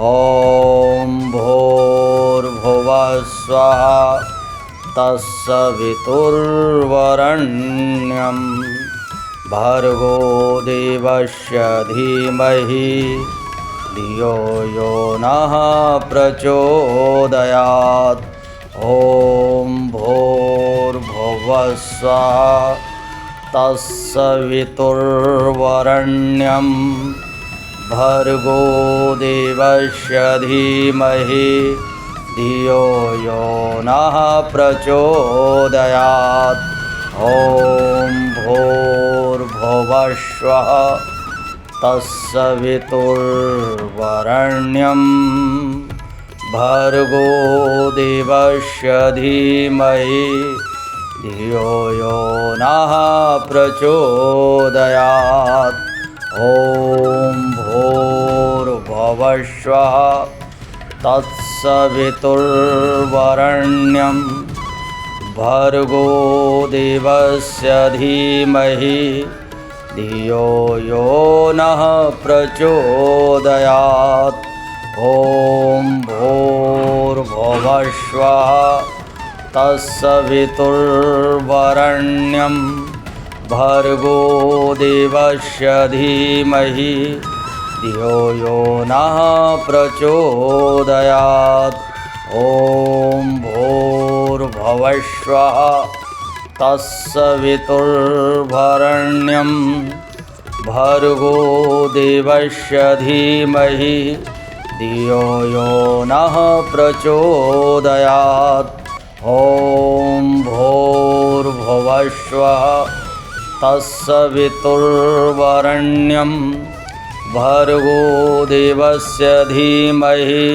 ॐ भूर्भुवस्वः तत्सवितुर्वरेण्यं भर्गो देवस्य धीमहि धियो यो नः प्रचोदयात्। ॐ भूर्भुवस्वः तत्सवितुर्वरेण्यं भर्गो देवस्य धीमहि धियो यो नः प्रचोदयात्। ॐ भूर्भुवस्वः तत्सवितुर्वरेण्यं भर्गो देवस्य धीमहि धियो यो नः प्रचोदयात्। ॐ भूर्भुवस्वः तत्सवितुर्वरेण्यं भर्गो देवस्य धीमहि धियो यो नः प्रचोदयात्। ॐ भूर्भुवस्वः तत्सवितुर्वरेण्यं भर्गो देवस्य धीमहि धियो यो नः प्रचोदयात्। ॐ भूर्भुवस्वः तत्सवितुर्वरेण्यं भर्गो देवस्य धीमहि धियो यो नः प्रचोदयात्। ॐ भूर्भुवस्वः तत्सवितुर्वरेण्यं भर्गो देवस्य धीमहि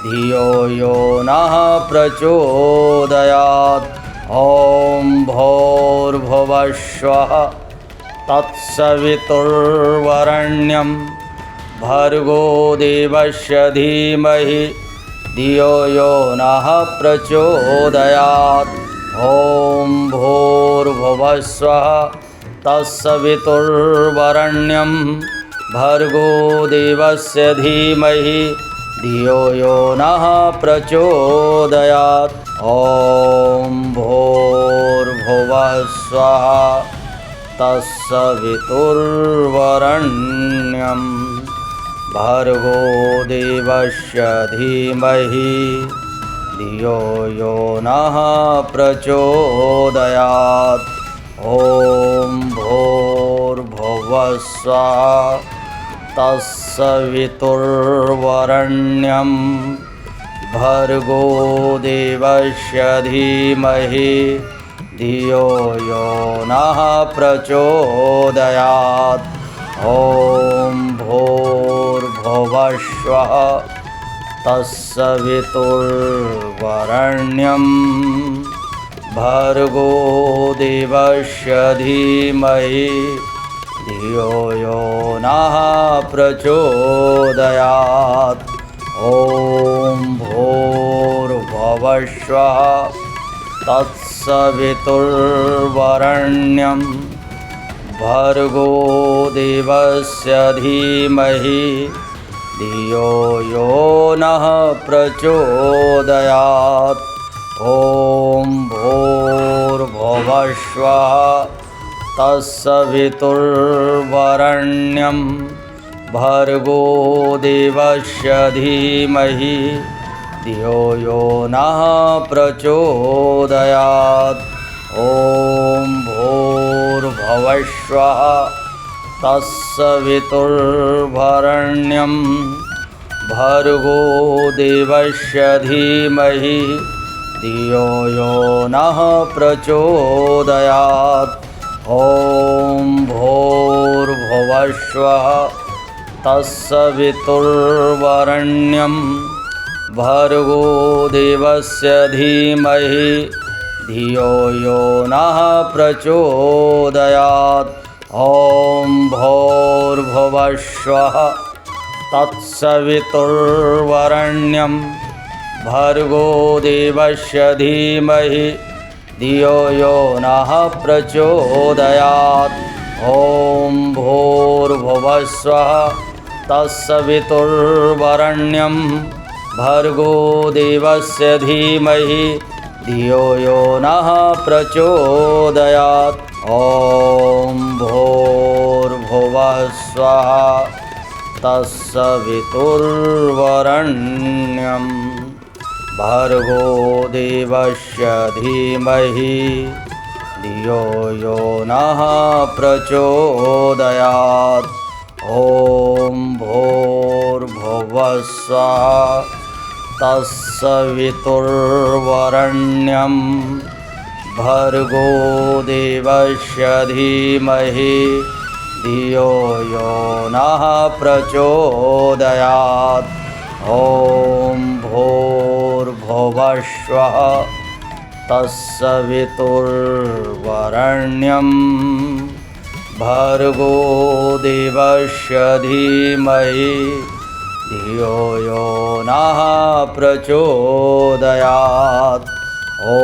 धियो यो नः प्रचोदयात्। ॐ भूर्भुवस्वः तत्सवितुर्वरेण्यं भर्गो देवस्य धीमहि धियो यो नः प्रचोदयात्। ॐ भूर्भुवस्वः तत्सवितुर्वरेण्यं भर्गो देवस्य धीमहि धियो यो नः प्रचोदयात्। ॐ भूर्भुवस्वः तत्सवितुर्वरेण्यं भर्गो देवस्य धीमहि धियो यो नः प्रचोदयात्। ॐ भूर्भुवस्वः तत्सवितुर्वरेण्यं भर्गो देवस्य धीमहि धियो यो नः प्रचोदयात्। ॐ भूर्भुवस्वः तत्सवितुर्वरेण्यं भर्गो देवस्य धीमहि धियो यो नः प्रचोदयात्। ॐ भूर्भुवस्वः तत्सवितुर्वरेण्यं भर्गो देवस्य धीमहि धियो यो नः प्रचोदयात्। ॐ भूर्भुवस्वः तत्सवितुर्वरेण्यं भर्गो देवस्य धीमहि धियो यो नः प्रचोदयात्। ॐ भूर्भुवस्वः तत्सवितुर्वरेण्यं भर्गो देवस्य धीमहि धियो यो नः प्रचोदयात्। ॐ भूर्भुवस्वः तत्सवितुर्वरेण्यं भर्गो देवस्य धीमहि धियो यो नः प्रचोदयात्। ॐ भूर्भुवस्वः तत्सवितुर्वरेण्यं भर्गो देवस्य धीमहि धियो यो नः प्रचोदयात्। ॐ भूर्भुवस्वः तत्सवितुर्वरेण्यं भर्गो देवस्य धीमहि धियो यो नः प्रचोदयात्। ॐ भूर्भुवः स्वः तत्सवितुर्वरेण्यं भर्गो देवस्य धीमहि धियो यो नः प्रचोदयात्। ॐ भूर्भुवः स्वः तत्सवितुर्वरेण्यं भर्गो देवस्य धीमहि धियो यो नः प्रचोदयात्। ॐ भूर्भुवः स्वः तत्सवितुर्वरेण्यं भर्गो देवस्य धीमहि धियो यो नः प्रचोदयात्। ॐ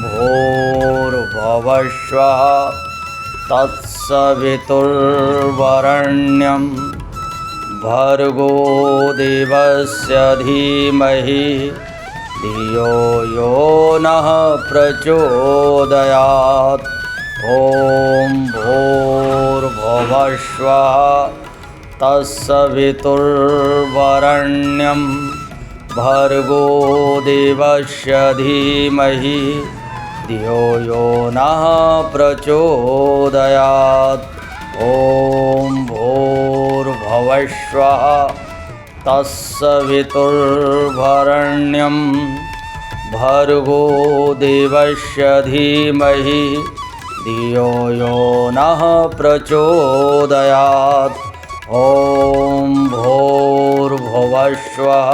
भूर्भुवः स्वः तत्सवितुर्वरेण्यं भर्गो देवस्य धीमहि धियो यो नः प्रचोदयात्। ॐ भूर्भुवः स्वः तत्सवितुर्वरेण्यं भर्गो देवस्य धीमहि धियो यो नः प्रचोदयात्। ॐ भूर्भुवः स्वः तत्सवितुर्वरेण्यं भर्गो देवस्य धीमहि धियो यो नः प्रचोदयात्। ॐ भूर्भुवः स्वः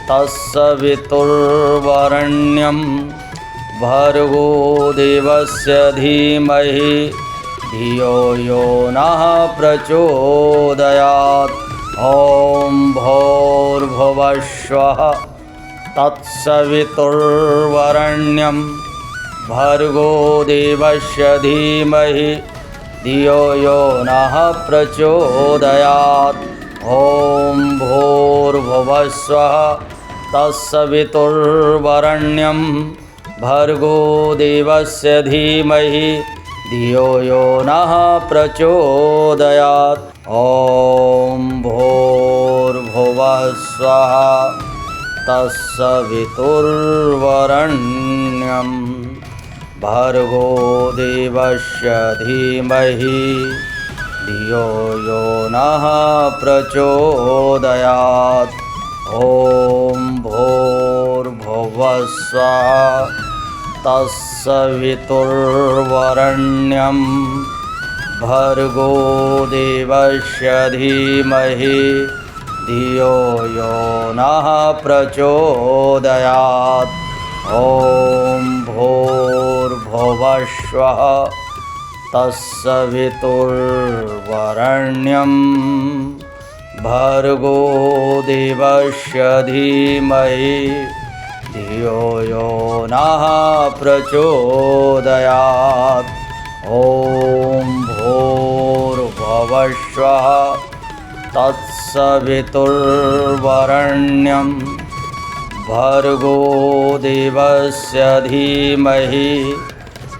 तत्सवितुर्वरेण्यं भर्गो देवस्य धीमहि धियो यो नः प्रचोदयात्। ॐ भूर्भुवः स्वः तत्सवितुर्वरेण्यं भर्गो देवस्य धीमहि धियो यो नः प्रचोदयात्। ॐ भूर्भुवः स्वः तत्सवितुर्वरेण्यं भर्गो देवस्य धीमहि धियो यो नः प्रचोदयात्। ॐ भूर्भुवः स्वः तत्सवितुर्वरेण्यं भर्गो देवस्य धीमहि धियो यो नः प्रचोदयात्। ॐ भूर्भुवः स्वः तत्सवितुर्वरेण्यं भर्गो देवस्य धीमहि धियो यो नः प्रचोदयात्। ॐ भूर्भुवः स्वः तत्सवितुर्वरेण्यं भर्गो देवस्य धीमहि धियो यो नः प्रचोदयात्। ॐ भूर्भुवः स्वः तत्सवितुर्वरेण्यं भर्गो देवस्य धीमहि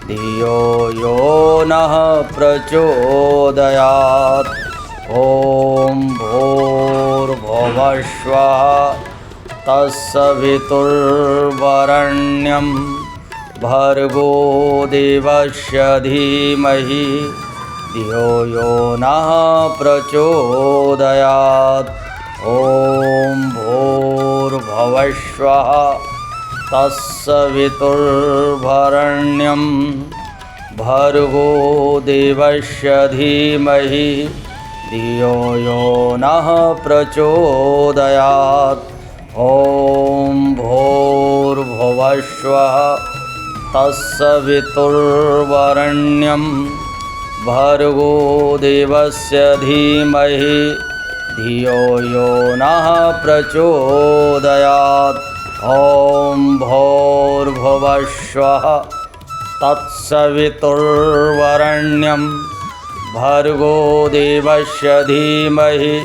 धियो यो नः प्रचोदयात्। ॐ भूर्भुवः स्वः तत्सवितुर्वरेण्यं भर्गो देवस्य धीमहि धियो यो नः प्रचोदयात्। ॐ भूर्भुवः स्वः तत्सवितुर्वरेण्यं भर्गो देवस्य धीमहि धियो यो नः प्रचोदयात्। ॐ भूर्भुवः स्वः तत्सवितुर्वरेण्यं भर्गो देवस्य धीमहि धियो यो नः प्रचोदयात्। ॐ भूर्भुवः स्वः तत्सवितुर्वरेण्यं भर्गो देवस्य धीमहि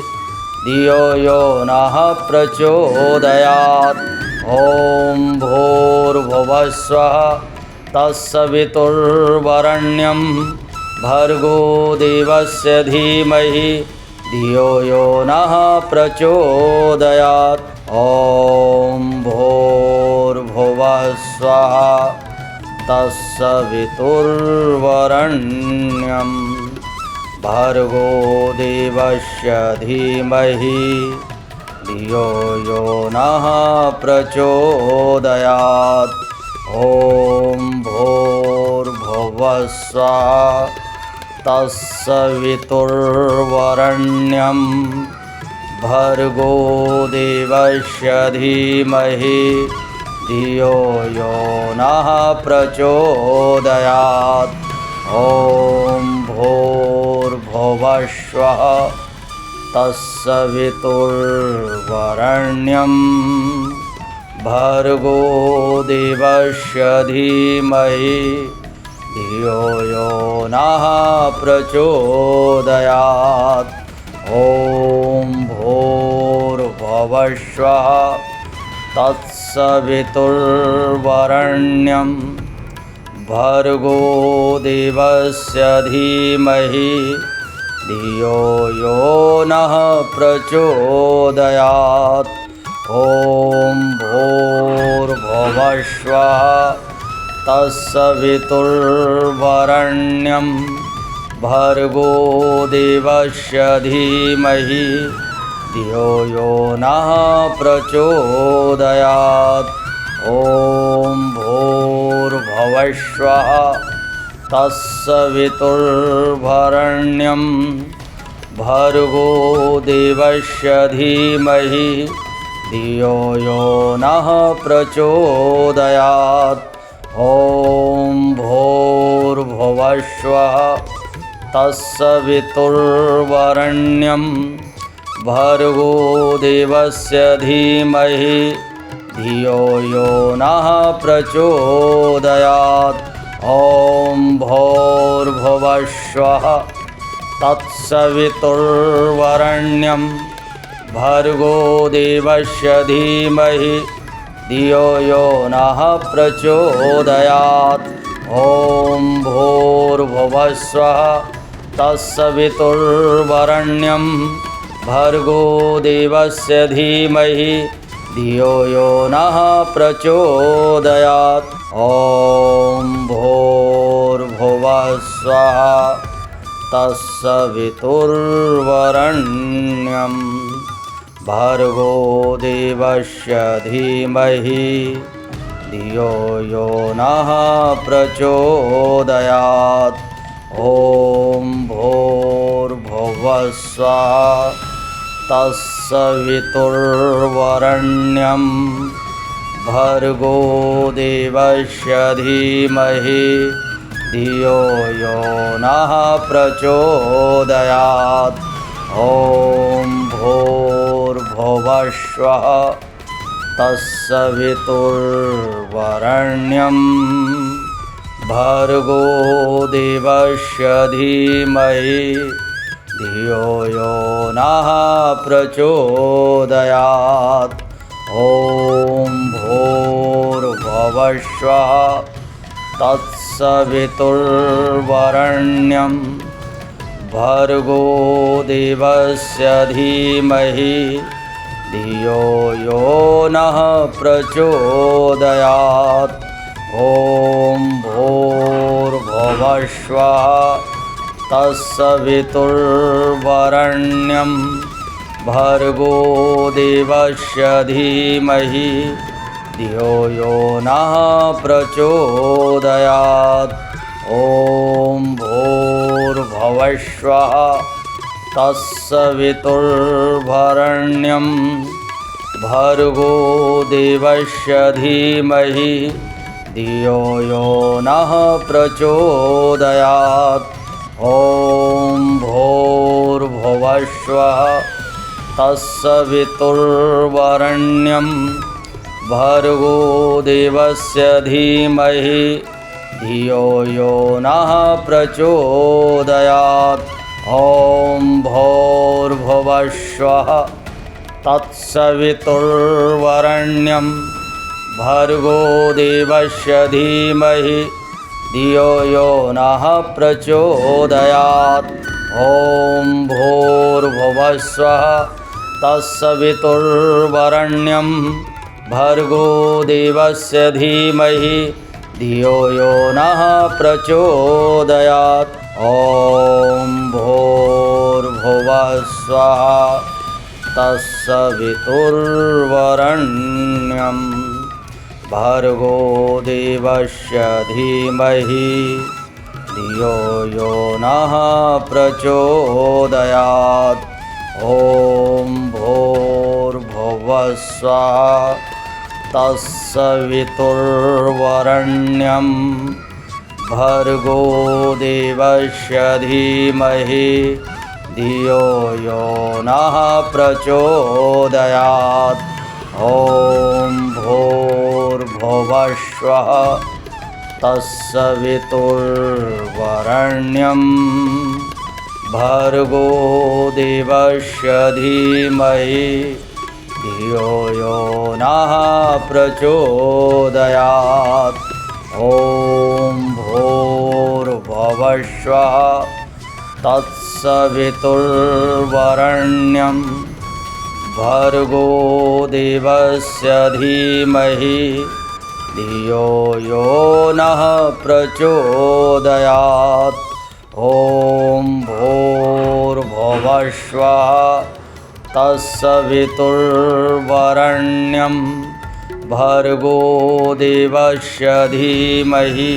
धियो यो नः प्रचोदयात्। ॐ भूर्भुवस्वः तत्सवितुर्वरेण्यं भर्गो देवस्य धीमहि धियो यो नः प्रचोदयात्। ॐ भूर्भुवस्वः तत्सवितुर्वरेण्यं भर्गो देवस्य धीमहि धियो यो नः प्रचोदयात्। ॐ भूर्भुवस्वः तत्सवितुर्वरेण्यं भर्गो देवस्य धीमहि धियो यो नः प्रचोदयात्। ॐ भूर्भुवस्वः तत्सवितुर्वरेण्यं भर्गो देवस्य धीमहि धियो यो नः प्रचोदयात्। ॐ भूर्भुवस्वः तत्सवितुर्वरेण्यं भर्गो देवस्य धीमहि धियो यो नः प्रचोदयात्। ॐ भूर्भुवस्वः तत्सवितुर्वरेण्यं भर्गो देवस्य धीमहि धियो यो नः प्रचोदयात्। ॐ भूर्भुवस्वः तत्सवितुर्वरेण्यं भर्गो देवस्य धीमहि धियो यो नः प्रचोदयात्। ॐ भूर्भुवस्वः तत्सवितुर्वरेण्यं भर्गो देवस्य धीमहि धियो यो नः प्रचोदयात्। ॐ भूर्भुवस्वः तत्सवितुर्वरेण्यं भर्गो देवस्य धीमहि धियो यो नः प्रचोदयात्। ॐ भूर्भुवस्वः तत्सवितुर्वरेण्यं भर्गो देवस्य धीमहि धियो यो नः प्रचोदयात्। ॐ भूर्भुवस्वः तत्सवितुर्वरेण्यं भर्गो देवस्य धीमहि धियो यो नः प्रचोदयात्। ॐ भूर्भुवस्वः तत्सवितुर्वरेण्यं भर्गो देवस्य धीमहि धियो यो नः प्रचोदयात्। ॐ भूर्भुवस्वः तत्सवितुर्वरेण्यं भर्गो देवस्य धीमहि धियो यो नः प्रचोदयात्। ॐ भूर्भुवस्वः तत्सवितुर्वरेण्यं भर्गो देवस्य धीमहि धियो यो नः प्रचोदयात्। ॐ भूर्भुवस्वः तत्सवितुर्वरेण्यं भर्गो देवस्य धीमहि धियो यो नः प्रचोदयात्। ॐ भूर्भुवस्वः तत्सवितुर्वरेण्यं भर्गो देवस्य धीमहि धियो यो नः प्रचोदयात्। ॐ भूर्भुवस्वः तत्सवितुर्वरेण्यं भर्गो देवस्य धीमहि धियो यो नः प्रचोदयात्। ॐ भूर्भुवस्वः तत्सवितुर्वरेण्यं भर्गो देवस्य धीमहि धियो यो नः प्रचोदयात्। ॐ भूर्भुवस्वः तत्सवितुर्वरेण्यं भर्गो देवस्य धीमहि धियो यो नः प्रचोदयात्। ॐ भूर्भुवस्वः तत्सवितुर्वरेण्यं भर्गो देवस्य धीमहि धियो यो नः प्रचोदयात्। ॐ भूर्भुवस्वः तत्सवितुर्वरेण्यं भर्गो देवस्य धीमहि धियो यो नः प्रचोदयात्। ॐ भूर्भुवस्वः तत्सवितुर्वरेण्यं भर्गो देवस्य धीमहि धियो यो नः प्रचोदयात्। ॐ भूर्भुवस्वः तत्सवितुर्वरेण्यं भर्गो देवस्य धीमहि धियो यो नः प्रचोदयात्। ॐ भूर्भुवस्वः तत्सवितुर्वरेण्यं भर्गो देवस्य धीमहि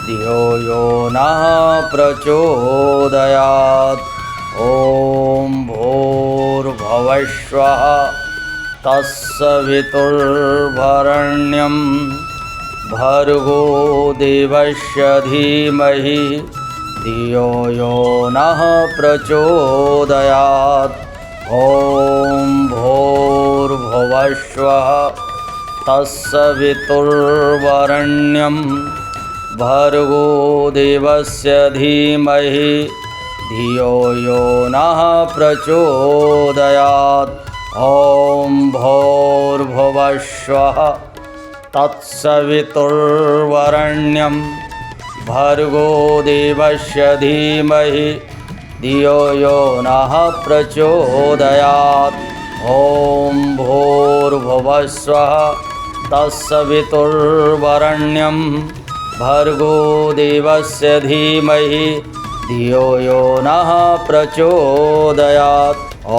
धियो यो नः प्रचोदयात्। ॐ भूर्भुवस्वः तत्सवितुर्वरेण्यं भर्गो देवस्य धीमहि धियो यो नः प्रचोदयात्। ॐ भूर्भुवस्वः तत्सवितुर्वरेण्यं भर्गो देवस्य धीमहि धियो यो नः प्रचोदयात्। ॐ भूर्भुवस्वः तत्सवितुर्वरेण्यं भर्गो देवस्य धीमहि धियो यो नः प्रचोदयात्। ॐ भूर्भुवस्वः तत्सवितुर्वरेण्यं भर्गो देवस्य धीमहि धियो यो नः प्रचोदयात्। ॐ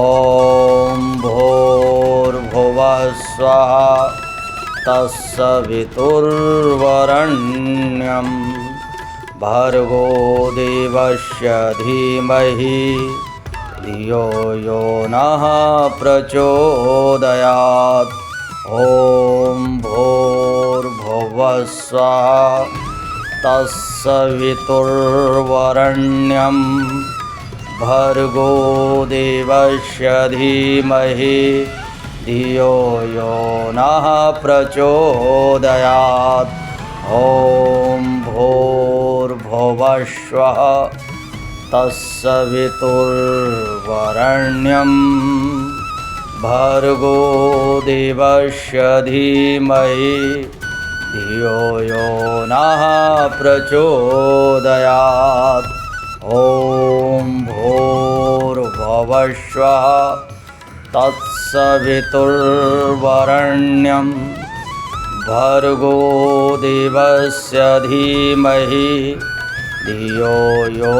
भूर्भुवस्वः तत्सवितुर्वरेण्यं भर्गो देवस्य धीमहि धियो यो नः प्रचोदयात्। ॐ भूर्भुवस्वः तत्सवितुर्वरेण्यं भर्गो देवस्य धीमहि धियो यो नः प्रचोदयात्। ॐ भूर्भुवस्वः तत्सवितुर्वरेण्यं भर्गो देवस्य धीमहि धियो यो नः प्रचोदयात्। ॐ भूर्भुवस्वः तत्सवितुर्वरेण्यं भर्गो देवस्य धीमहि धियो यो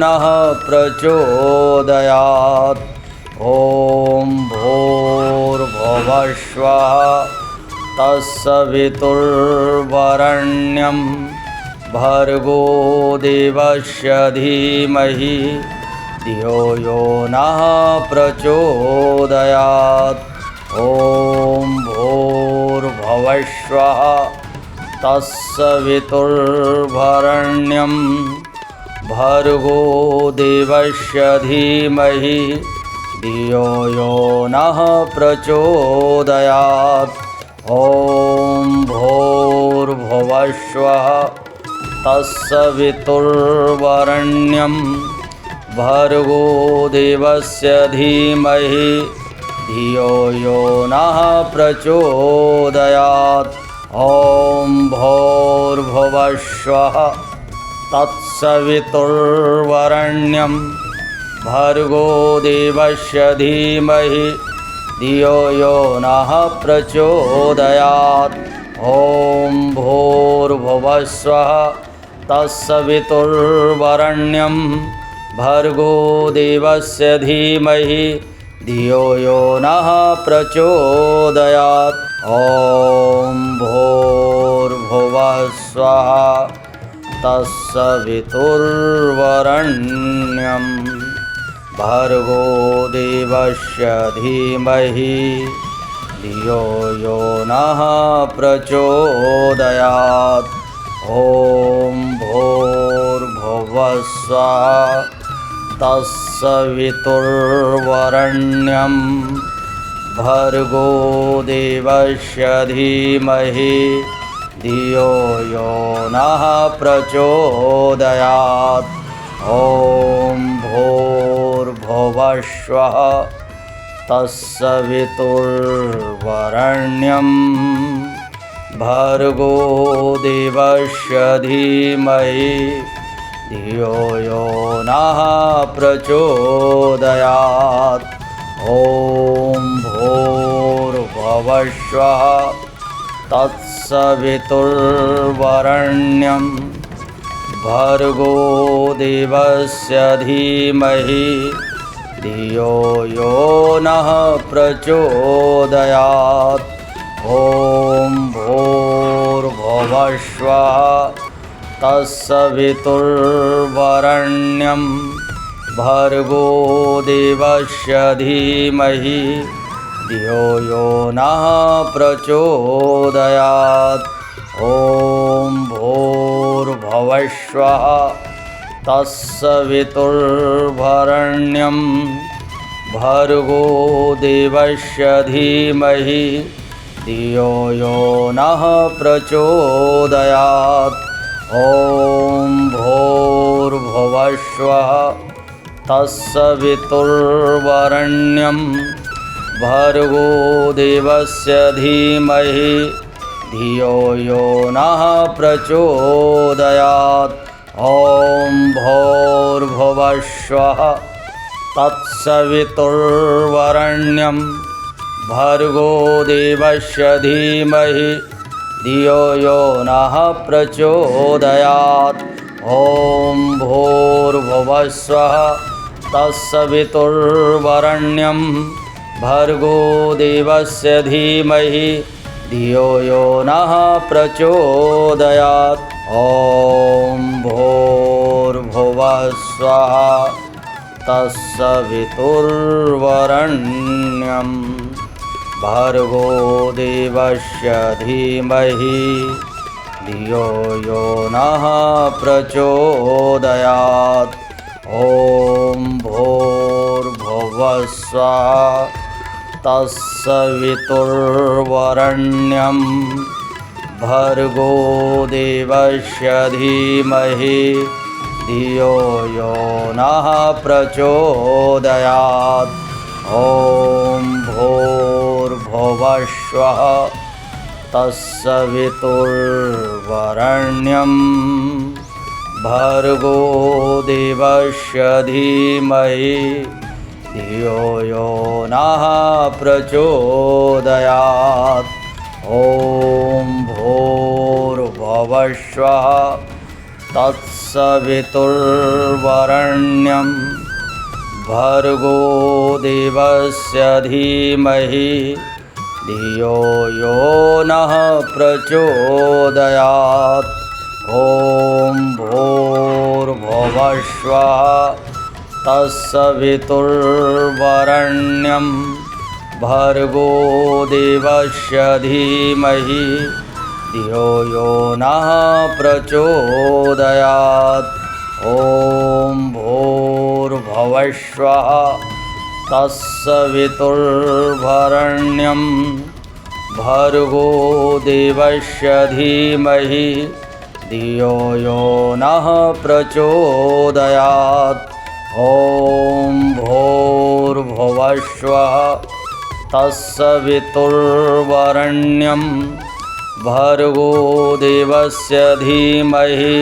नः प्रचोदयात्। ॐ भूर्भुवस्वः तत्सवितुर्वरेण्यं भर्गो देवस्य धीमहि धियो यो नः प्रचोदयात्। ॐ भूर्भुवस्वः तत्सवितुर्वरेण्यं भर्गो देवस्य धीमहि धियो यो नः प्रचोदयात्। ॐ भूर्भुवस्वः तत्सवितुर्वरेण्यं भर्गो देवस्य धीमहि धियो यो नः प्रचोदयात्। ॐ भूर्भुवस्वः तत्सवितुर्वरेण्यं भर्गो देवस्य धीमहि धियो यो नः प्रचोदयात्। ॐ भूर्भुवस्वः तत्सवितुर्वरेण्यं भर्गो देवस्य धीमहि धियो यो नः प्रचोदयात्। ॐ भूर्भुवस्वः तत्सवितुर्वरेण्यं भर्गो देवस्य धीमहि धियो यो नः प्रचोदयात्। ॐ भूर्भुवस्वः तत्सवितुर्वरेण्यं भर्गो देवस्य धीमहि धियो यो नः प्रचोदयात्। ॐ भूर्भुवस्वः तत्सवितुर्वरेण्यं भर्गो देवस्य धीमहि धियो यो नः प्रचोदयात्। ॐ भूर्भुवस्वः तत्सवितुर्वरेण्यं भर्गो देवस्य धीमहि धियो यो नः प्रचोदयात्। ॐ भूर्भुवस्वः तत्सवितुर्वरेण्यं भर्गो देवस्य धीमहि धियो यो नः प्रचोदयात्। ॐ भूर्भुवस्वः तत्सवितुर्वरेण्यं भर्गो देवस्य धीमहि धियो यो नः प्रचोदयात्। ॐ भूर्भुवस्वः तत्सवितुर्वरेण्यं भर्गो देवस्य धीमहि धियो यो नः प्रचोदयात्। ॐ भूर्भुवस्वः तत्सवितुर्वरेण्यं भर्गो देवस्य धीमहि धियो यो नः प्रचोदयात्। ॐ भूर्भुवस्वः तत्सवितुर्वरेण्यं भर्गो देवस्य धीमहि धियो यो नः प्रचोदयात्। ॐ भूर्भुवस्वः तत्सवितुर्वरेण्यं भर्गो देवस्य धीमहि धियो यो नः प्रचोदयात्। ॐ भूर्भुवस्वः तत्सवितुर्वरेण्यं भर्गो देवस्य धीमहि धियो यो नः प्रचोदयात्। ॐ भूर्भुवस्वः तत्सवितुर्वरेण्यं भर्गो देवस्य धीमहि धियो यो नः प्रचोदयात्। ॐ भूर्भुवस्वः तत्सवितुर्वरेण्यं भर्गो देवस्य धीमहि धियो यो नः प्रचोदयात्। ॐ भूर्भुवस्वः तत्सवितुर्वरेण्यं भर्गो देवस्य धीमहि धियो यो नः प्रचोदयात्। ॐ भूर्भुवस्वः तत्सवितुर्वरेण्यं भर्गो देवस्य धीमहि धियो यो नः प्रचोदयात्। ॐ भूर्भुवस्वः तत्सवितुर्वरेण्यं भर्गो देवस्य धीमहि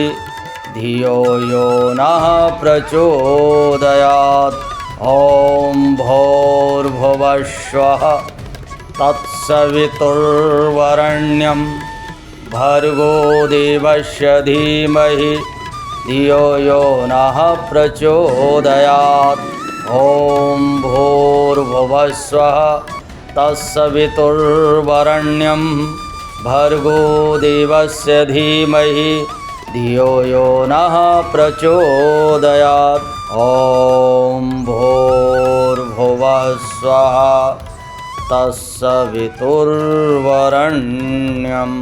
धियो यो नः प्रचोदयात्। ॐ भूर्भुवस्वः तत्सवितुर्वरेण्यं भर्गो देवस्य धीमहि धियो यो नः प्रचोदयात्। ॐ भूर्भुवस्वः तत्सवितुर्वरेण्यं भर्गो देवस्य धीमहि धियो यो नः प्रचोदयात्। ॐ भूर्भुवस्वः तत्सवितुर्वरेण्यं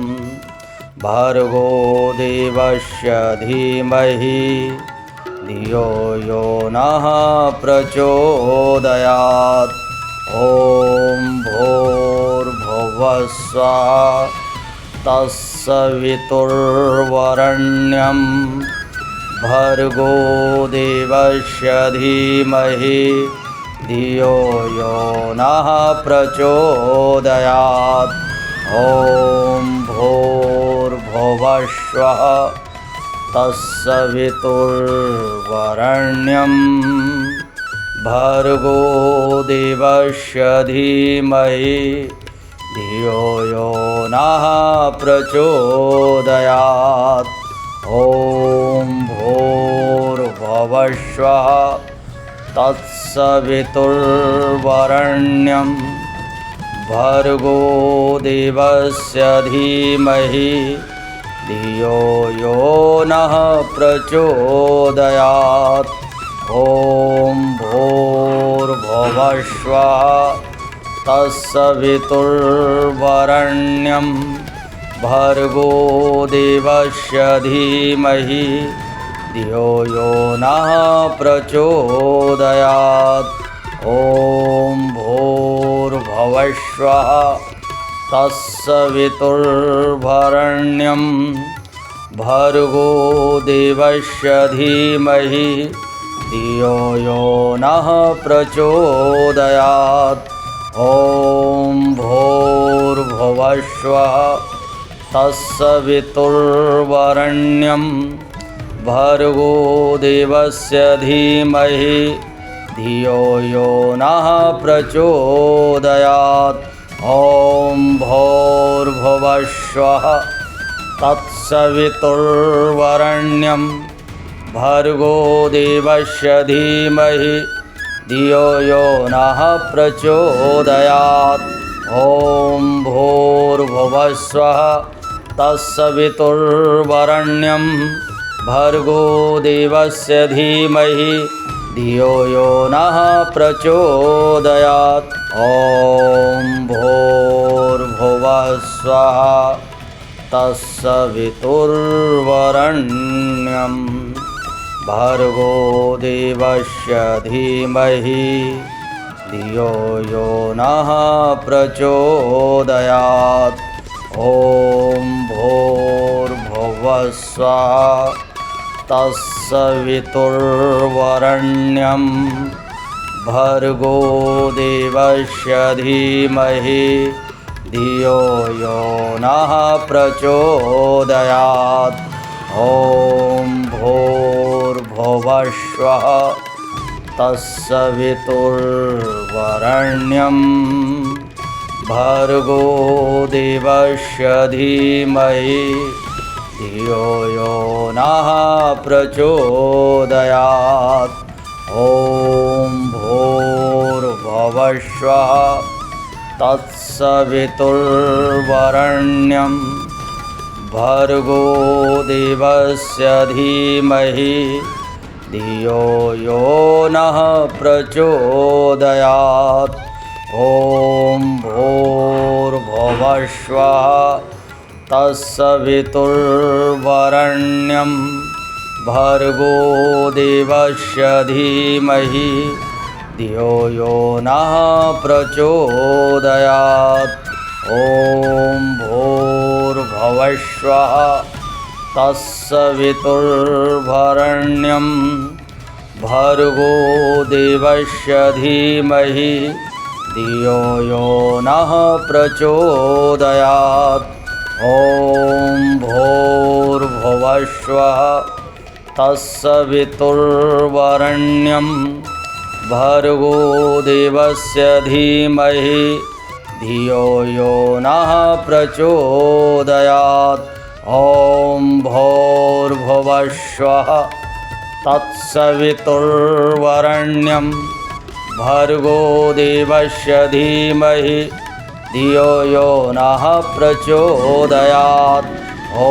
भर्गो देवस्य धीमहि धियो यो नः प्रचोदयात्। ॐ भूर्भुवस्वः तत्सवितुर्वरेण्यं भर्गो देवस्य धीमहि धियो यो नः प्रचोदयात्। ॐ भूर्भुवस्वः तत्सवितुर्वरेण्यं भर्गो देवस्य धीमहि धियो यो नः प्रचोदयात्। ॐ भूर्भुवस्वः तत्सवितुर्वरेण्यं भर्गो देवस्य धीमहि धियो यो नः प्रचोदयात्। ॐ भूर्भुवस्वः तत्सवितुर्वरेण्यं भर्गो देवस्य धीमहि धियो यो नः प्रचोदयात्। ॐ भूर्भुवस्वः तत्सवितुर्वरेण्यं भर्गो देवस्य धीमहि धियो यो नः प्रचोदयात्। ॐ भूर्भुवस्वः तत्सवितुर्वरेण्यं भर्गो देवस्य धीमहि धियो यो नः प्रचोदयात्। ॐ भूर्भुवस्वः तत्सवितुर्वरेण्यं भर्गो देवस्य धीमहि धियो यो नः प्रचोदयात्। ॐ भूर्भुवस्वः तत्सवितुर्वरेण्यं भर्गो देवस्य धीमहि धियो यो नः प्रचोदयात्। ॐ भूर्भुवस्वः तत्सवितुर्वरेण्यं भर्गो देवस्य धीमहि धियो यो नः प्रचोदयात्। ॐ भूर्भुवस्वः तत्सवितुर्वरेण्यं भर्गो देवस्य धीमहि धियो यो नः प्रचोदयात्। ॐ भूर्भुवस्वः तत्सवितुर्वरेण्यं भर्गो देवस्य धीमहि धियो यो नः प्रचोदयात्। ॐ भूर्भुवस्वः तत्सवितुर्वरेण्यं भर्गो देवस्य धीमहि धियो यो नः प्रचोदयात्। ॐ भूर्भुवस्वः तत्सवितुर्वरेण्यं भर्गो देवस्य धीमहि धियो यो नः प्रचोदयात्। ॐ भूर्भुवस्वः तत्सवितुर्वरेण्यं भर्गो देवस्य धीमहि धियो यो नः प्रचोदयात्। ॐ भूर्भुवस्वः तत्सवितुर्वरेण्यं भर्गो देवस्य धीमहि धियो यो नः प्रचोदयात्। ॐ भूर्भुवस्वः तत्सवितुर्वरेण्यं भर्गो देवस्य धीमहि धियो यो नः प्रचोदयात्। ॐ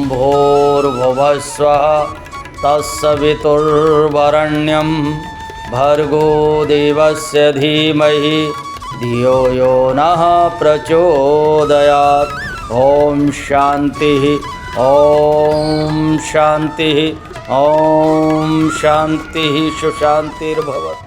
भूर्भुवस्वः तत्सवितुर्वरेण्यं भर्गो देवस्य धीमहि धियो यो नः प्रचोदयात्। ॐ शान्तिः ॐ शान्तिः ॐ शान्तिः सुशान्तिर्भवतु।